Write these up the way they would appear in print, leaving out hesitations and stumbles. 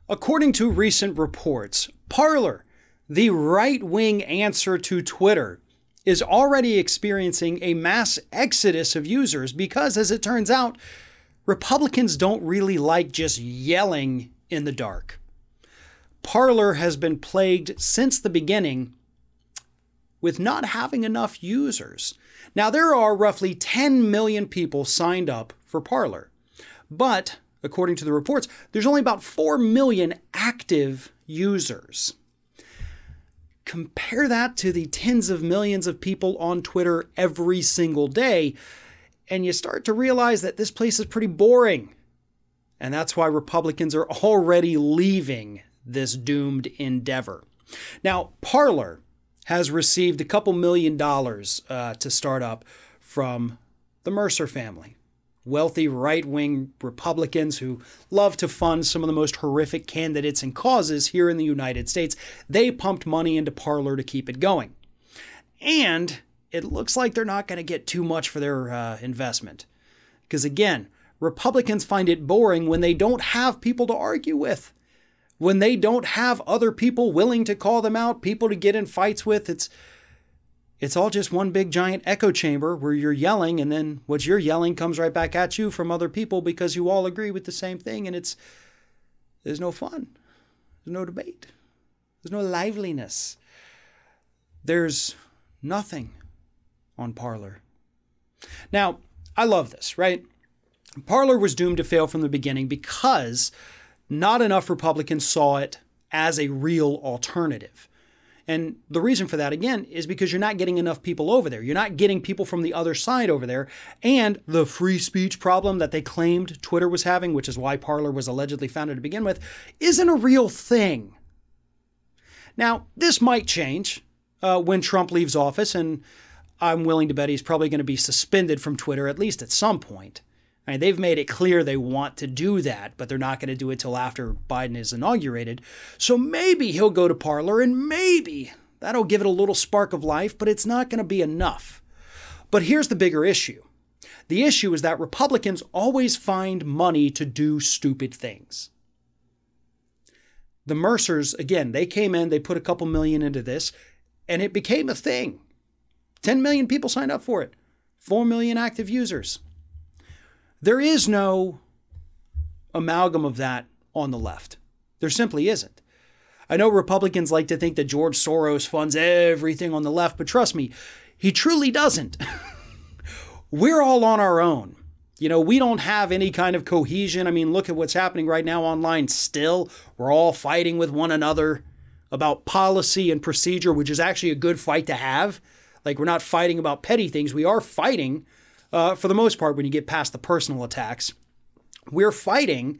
According to recent reports, Parler, the right-wing answer to Twitter, is already experiencing a mass exodus of users because, as it turns out, Republicans don't really like just yelling in the dark. Parler has been plagued since the beginning with not having enough users. Now, there are roughly 10 million people signed up for Parler, but according to the reports, there's only about 4 million active users. Compare that to the tens of millions of people on Twitter every single day, and you start to realize that this place is pretty boring. And that's why Republicans are already leaving this doomed endeavor. Now, Parler has received a couple $1 million to start up from the Mercer family. Wealthy right-wing Republicans who love to fund some of the most horrific candidates and causes here in the United States. They pumped money into Parler to keep it going. And it looks like they're not going to get too much for their investment. Because again, Republicans find it boring when they don't have people to argue with. When they don't have other people willing to call them out, people to get in fights with. It's all just one big giant echo chamber where you're yelling, and then what you're yelling comes right back at you from other people because you all agree with the same thing, and there's no fun. There's no debate. There's no liveliness. There's nothing on Parler. Now, I love this, right? Parler was doomed to fail from the beginning because not enough Republicans saw it as a real alternative. And the reason for that, again, is because you're not getting enough people over there. You're not getting people from the other side over there. And the free speech problem that they claimed Twitter was having, which is why Parler was allegedly founded to begin with, isn't a real thing. Now, this might change when Trump leaves office, and I'm willing to bet he's probably going to be suspended from Twitter, at least at some point. I mean, they've made it clear they want to do that, but they're not going to do it till after Biden is inaugurated. So maybe he'll go to Parler, and maybe that'll give it a little spark of life, but it's not going to be enough. But here's the bigger issue. The issue is that Republicans always find money to do stupid things. The Mercers, again, they came in, they put a couple million into this, and it became a thing. 10 million people signed up for it. 4 million active users. There is no amalgam of that on the left. There simply isn't. I know Republicans like to think that George Soros funds everything on the left, but trust me, he truly doesn't. We're all on our own. You know, we don't have any kind of cohesion. I mean, look at what's happening right now online still. We're all fighting with one another about policy and procedure, which is actually a good fight to have. Like, we're not fighting about petty things. We are fighting for the most part, when you get past the personal attacks. We're fighting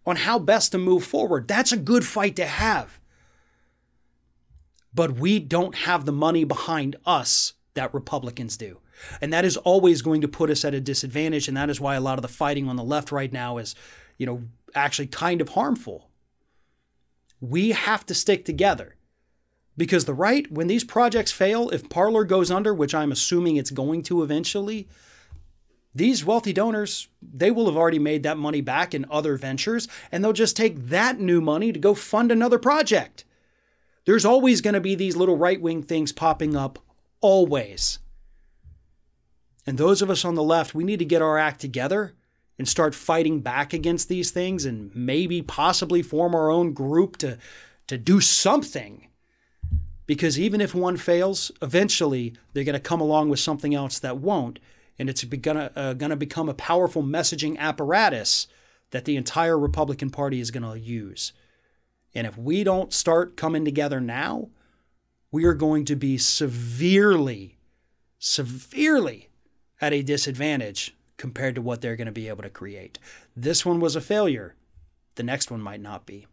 on how best to move forward. That's a good fight to have. But we don't have the money behind us that Republicans do. And that is always going to put us at a disadvantage. And that is why a lot of the fighting on the left right now is, actually kind of harmful. We have to stick together. Because the right, when these projects fail, if Parler goes under, which I'm assuming it's going to eventually, these wealthy donors, they will have already made that money back in other ventures, and they'll just take that new money to go fund another project. There's always going to be these little right-wing things popping up, always. And those of us on the left, we need to get our act together and start fighting back against these things and maybe possibly form our own group to do something. Because even if one fails, eventually they're going to come along with something else that won't. And it's going to become a powerful messaging apparatus that the entire Republican Party is going to use. And if we don't start coming together now, we are going to be severely at a disadvantage compared to what they're going to be able to create. This one was a failure. The next one might not be.